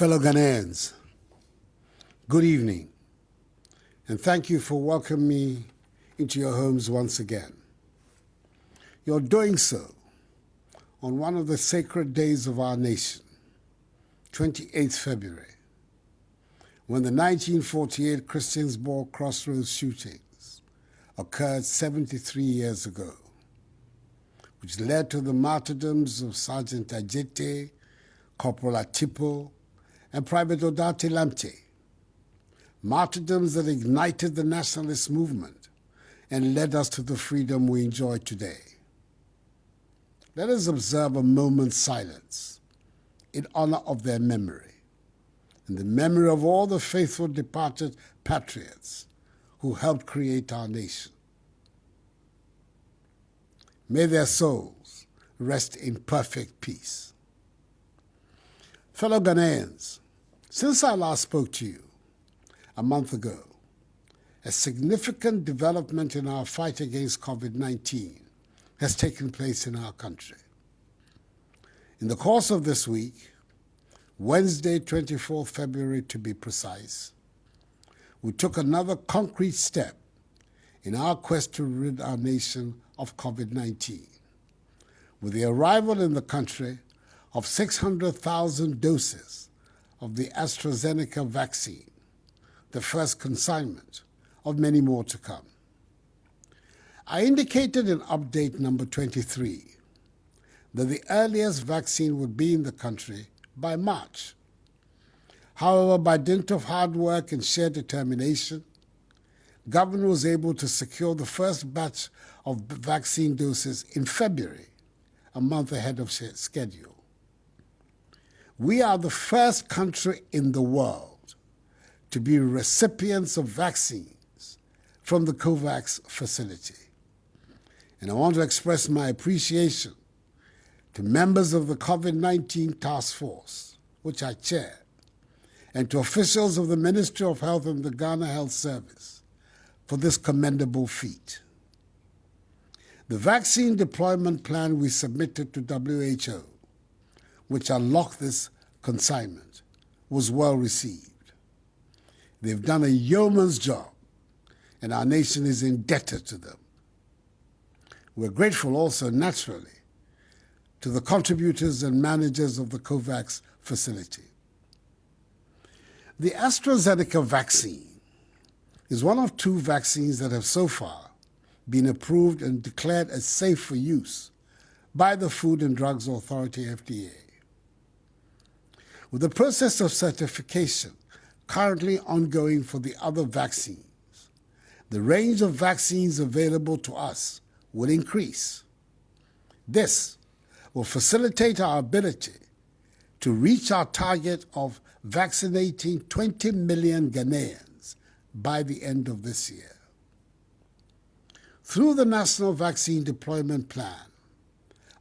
Fellow Ghanaians, good evening, and thank you for welcoming me into your homes once again. You're doing so on one of the sacred days of our nation, 28th February, when the 1948 Christiansborg Crossroads shootings occurred 73 years ago, which led to the martyrdoms of Sergeant Ajete, Corporal Atipo, and Private Odate Lamptey, martyrdoms that ignited the nationalist movement and led us to the freedom we enjoy today. Let us observe a moment's silence in honor of their memory and the memory of all the faithful departed patriots who helped create our nation. May their souls rest in perfect peace. Fellow Ghanaians, since I last spoke to you a month ago, a significant development in our fight against COVID-19 has taken place in our country. In the course of this week, Wednesday, 24th February to be precise, we took another concrete step in our quest to rid our nation of COVID-19, with the arrival in the country of 600,000 doses of the AstraZeneca vaccine, the first consignment of many more to come. I indicated in update number 23 that the earliest vaccine would be in the country by March. However, by dint of hard work and sheer determination, government was able to secure the first batch of vaccine doses in February, a month ahead of schedule. We are the first country in the world to be recipients of vaccines from the COVAX facility. And I want to express my appreciation to members of the COVID-19 task force, which I chair, and to officials of the Ministry of Health and the Ghana Health Service for this commendable feat. The vaccine deployment plan we submitted to WHO, which unlocked this consignment, was well received. They've done a yeoman's job, and our nation is indebted to them. We're grateful also, naturally, to the contributors and managers of the COVAX facility. The AstraZeneca vaccine is one of two vaccines that have so far been approved and declared as safe for use by the Food and Drugs Authority, FDA. With the process of certification currently ongoing for the other vaccines, the range of vaccines available to us will increase. This will facilitate our ability to reach our target of vaccinating 20 million Ghanaians by the end of this year. Through the National Vaccine Deployment Plan,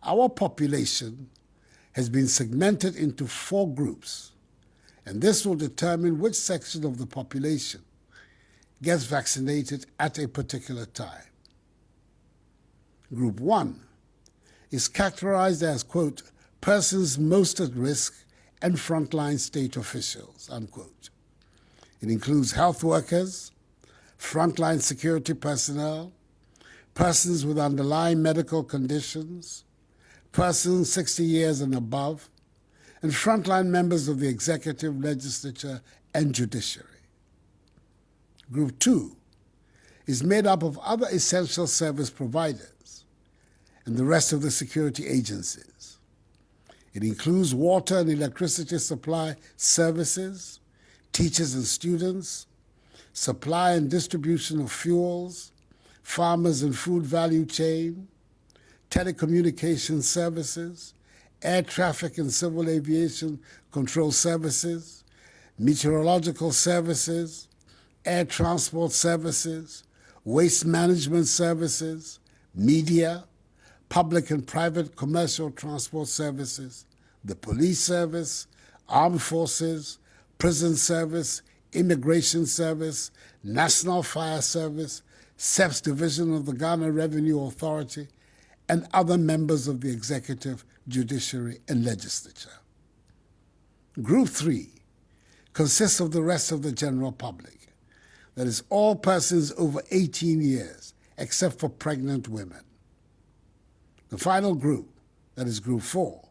our population has been segmented into 4 groups, and this will determine which section of the population gets vaccinated at a particular time. Group 1 is characterized as, quote, persons most at risk and frontline state officials, unquote. It includes health workers, frontline security personnel, persons with underlying medical conditions, persons 60 years and above, and frontline members of the executive, legislature, and judiciary. Group 2 is made up of other essential service providers and the rest of the security agencies. It includes water and electricity supply services, teachers and students, supply and distribution of fuels, farmers and food value chain, telecommunications services, air traffic and civil aviation control services, meteorological services, air transport services, waste management services, media, public and private commercial transport services, the police service, armed forces, prison service, immigration service, national fire service, SEPS division of the Ghana Revenue Authority, and other members of the executive, judiciary, and legislature. Group 3 consists of the rest of the general public. That is, all persons over 18 years, except for pregnant women. The final group, that is Group 4,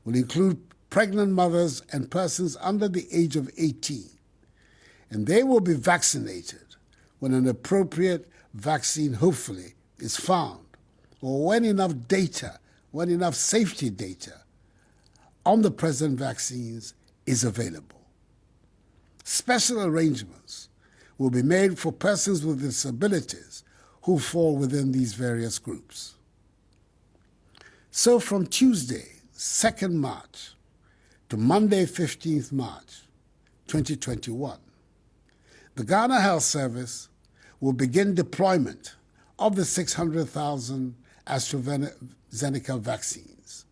will include pregnant mothers and persons under the age of 18, and they will be vaccinated when an appropriate vaccine, hopefully, is found, or when enough safety data on the present vaccines is available. Special arrangements will be made for persons with disabilities who fall within these various groups. So from Tuesday, 2nd March, to Monday, 15th March, 2021, the Ghana Health Service will begin deployment of the 600,000 AstraZeneca vaccines,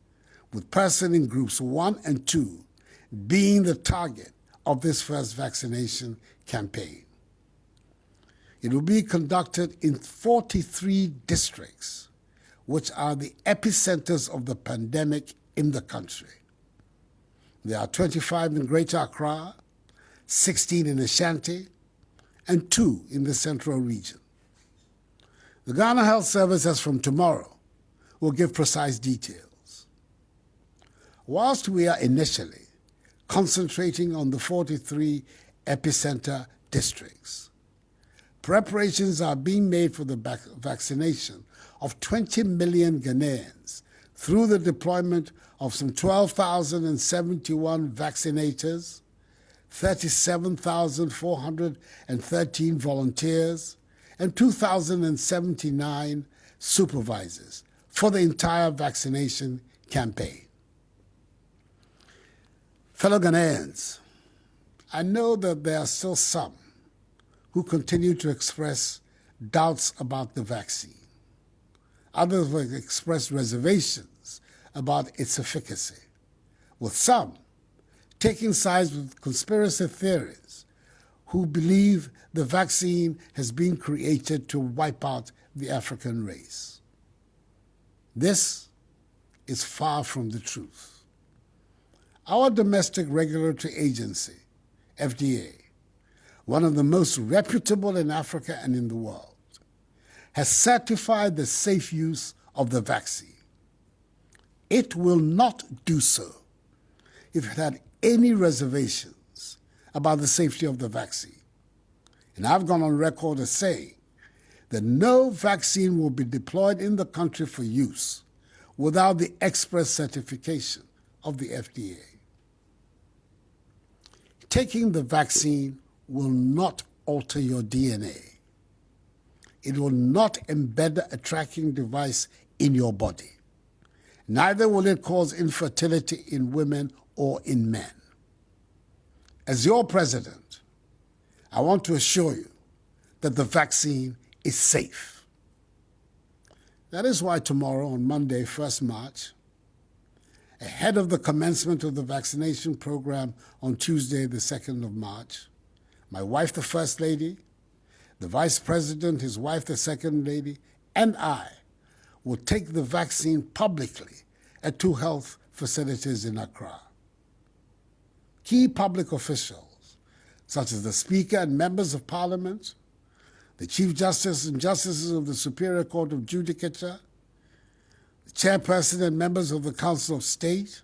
with persons in Groups 1 and 2 being the target of this first vaccination campaign. It will be conducted in 43 districts, which are the epicenters of the pandemic in the country. There are 25 in Greater Accra, 16 in Ashanti, and 2 in the Central Region. The Ghana Health Service, as from tomorrow, will give precise details. Whilst we are initially concentrating on the 43 epicenter districts, preparations are being made for the vaccination of 20 million Ghanaians through the deployment of some 12,071 vaccinators, 37,413 volunteers, and 2,079 supervisors for the entire vaccination campaign. Fellow Ghanaians, I know that there are still some who continue to express doubts about the vaccine. Others will express reservations about its efficacy, with some taking sides with conspiracy theories who believe the vaccine has been created to wipe out the African race. This is far from the truth. Our domestic regulatory agency, FDA, one of the most reputable in Africa and in the world, has certified the safe use of the vaccine. It will not do so if it had any reservations about the safety of the vaccine. And I've gone on record as saying that no vaccine will be deployed in the country for use without the express certification of the FDA. Taking the vaccine will not alter your DNA. It will not embed a tracking device in your body. Neither will it cause infertility in women or in men. As your president, I want to assure you that the vaccine is safe. That is why tomorrow, on Monday, 1st March, ahead of the commencement of the vaccination program on Tuesday, the 2nd of March, my wife, the First Lady, the Vice President, his wife, the Second Lady, and I will take the vaccine publicly at 2 health facilities in Accra. Key public officials, such as the Speaker and members of Parliament, the Chief Justice and Justices of the Superior Court of Judicature, the Chairperson and members of the Council of State,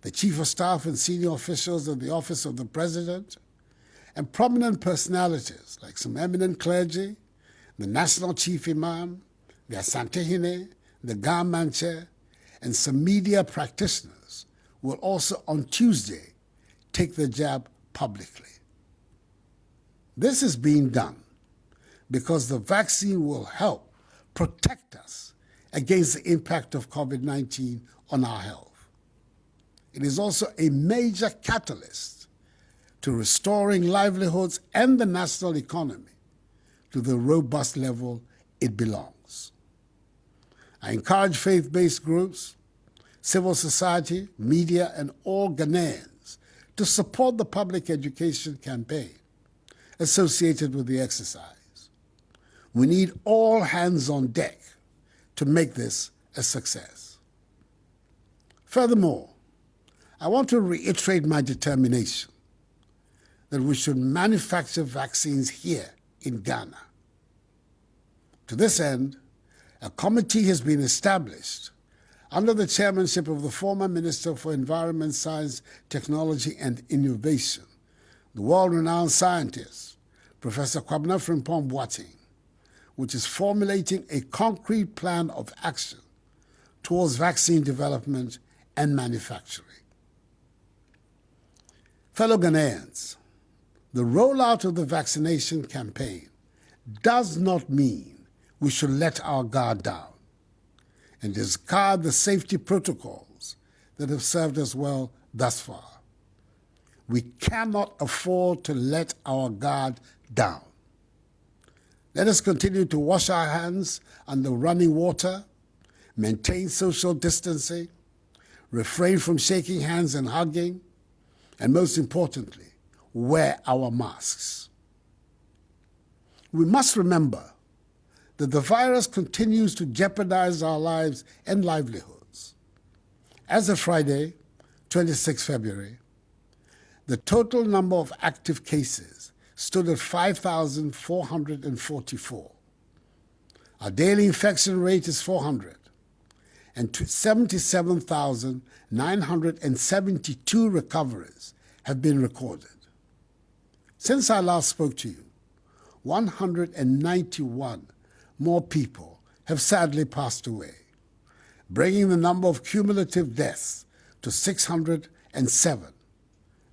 the Chief of Staff and senior officials of the Office of the President, and prominent personalities like some eminent clergy, the National Chief Imam, the Asantehene, the Garmanche, and some media practitioners will also on Tuesday take the jab publicly. This is being done because the vaccine will help protect us against the impact of COVID-19 on our health. It is also a major catalyst to restoring livelihoods and the national economy to the robust level it belongs. I encourage faith-based groups, civil society, media, and all Ghanaians to support the public education campaign associated with the exercise. We need all hands on deck to make this a success. Furthermore, I want to reiterate my determination that we should manufacture vaccines here in Ghana. To this end, a committee has been established under the chairmanship of the former Minister for Environment, Science, Technology and Innovation, the world-renowned scientist, Professor Kwabena Frimpong Boateng, which is formulating a concrete plan of action towards vaccine development and manufacturing. Fellow Ghanaians, the rollout of the vaccination campaign does not mean we should let our guard down and discard the safety protocols that have served us well thus far. We cannot afford to let our guard down. Let us continue to wash our hands under running water, maintain social distancing, refrain from shaking hands and hugging, and most importantly, wear our masks. We must remember that the virus continues to jeopardize our lives and livelihoods. As of Friday, 26 February, the total number of active cases stood at 5,444. Our daily infection rate is 400, and 77,972 recoveries have been recorded. Since I last spoke to you, 191 more people have sadly passed away, bringing the number of cumulative deaths to 607,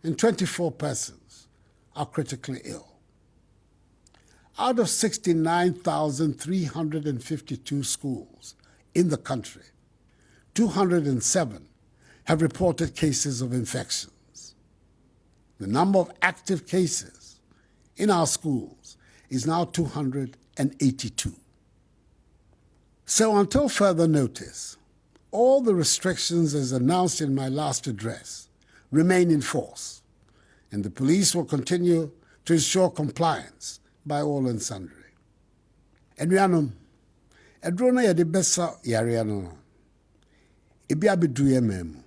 and 24 persons are critically ill. Out of 69,352 schools in the country, 207 have reported cases of infections. The number of active cases in our schools is now 282. So until further notice, all the restrictions as announced in my last address remain in force, and the police will continue to ensure compliance by all and sundry. Anuanom, eduro na yɛde bɛsa yare no, ebi abedu yɛ memu.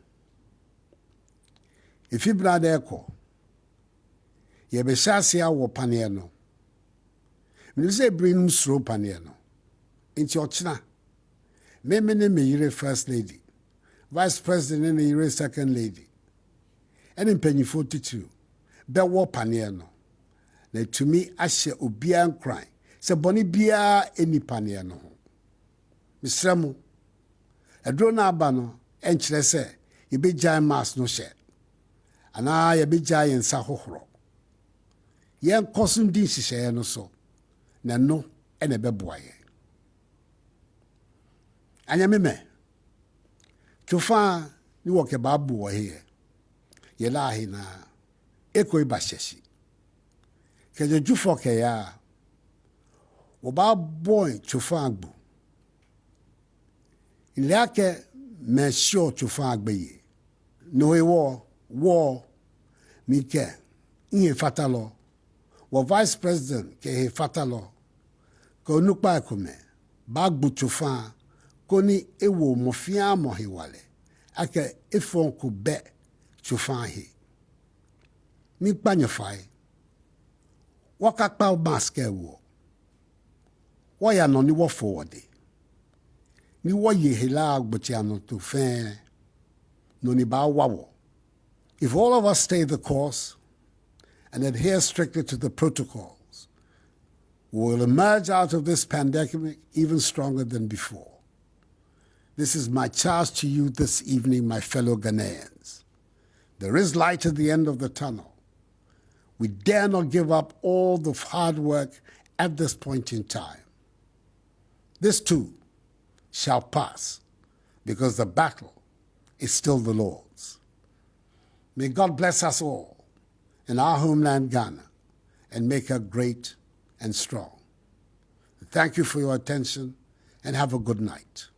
Efi brada ɛkɔ, yɛbɛhyɛ ase awɔ paneɛ no. Menim sɛ ebiri no suro paneɛ no. Nti ɔkyena, meme ne me yere First Lady, Vice President ne yere Second Lady, ɛne mpanyinfoɔ titiriw bɛwɔ paneɛ no. Na tumi ahyɛ obiara nkran sɛ bɔne biara ɛni paneɛ no ho. Mesrɛ mo, ɛduro no aba no ɛnkyerɛ sɛ yɛbɛgyae mask no hyɛ anaa yɛbɛgyae yɛn nsa hohoro. Yɛnkɔ so ndi nhyehyɛeɛ no so, na no ɛna ɛbɛboa yɛn. Anyameme, tufa ni wɔ kɛbaabu wɔ heyɛ, yɛla ahe na ɛkɔ iba hyɛhyi. Kɛgye jufɔ kɛya, wɔba bɔn tufa agbu. Ilɛake mɛsio tufa agbeyi. No wɔ mike, ihe fatalo. Wɔ Vice President kɛhe fatalo. Ka onukpa ekume, bagbu tufa koni ewo mofia mohiwale. Ake efon kube tufa he. Mikpa nyefai. Wakakpa maske wo. Waya no ni wo forward. Ni wo ye hela agbochi ano to fe. No ni ba wawo. If all of us stay the course and adhere strictly to the protocols, we will emerge out of this pandemic even stronger than before. This is my charge to you this evening, my fellow Ghanaians. There is light at the end of the tunnel. We dare not give up all the hard work at this point in time. This too shall pass because the battle is still the Lord's. May God bless us all in our homeland Ghana and make her great and strong. Thank you for your attention and have a good night.